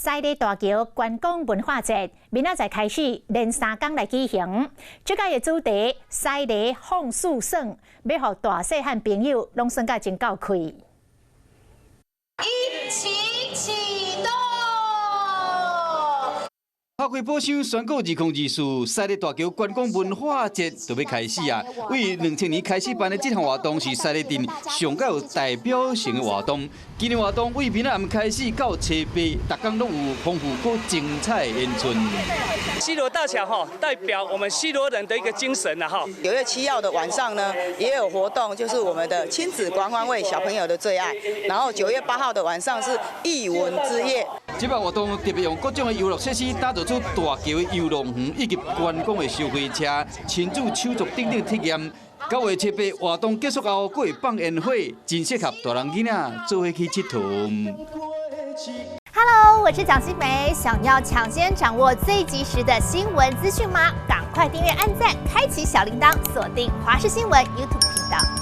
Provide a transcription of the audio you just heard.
西里大桥观光文化节明仔载开始，连3天来举行。这届的主题“西里放肆耍”，要互大细汉朋友拢算甲真够开。一起启动！花开宝箱宣告2024西里大桥观光文化节就要开始啊！为2000年开始办的这项活动是西里镇上较有代表性的活动。今年活动为明仔暗开始到初八，每天都有丰富和精彩的演出。西螺大桥代表我们西螺人的一个精神9月7号的晚上呢，也有活动，就是我们的亲子狂欢会，小朋友的最爱。然后9月8号的晚上是艺文之夜。这摆活动特别用各种的游乐设施打造出大桥的游乐园以及观光的收费车、亲子手作等等体验。9月7、8活动结束后，还会放烟火，真适合大人囡仔做伙去佚佗。Hello， 我是蒋欣梅。想要抢先掌握最及时的新闻资讯吗？赶快订阅、按赞、开启小铃铛，锁定华视新闻 YouTube 频道。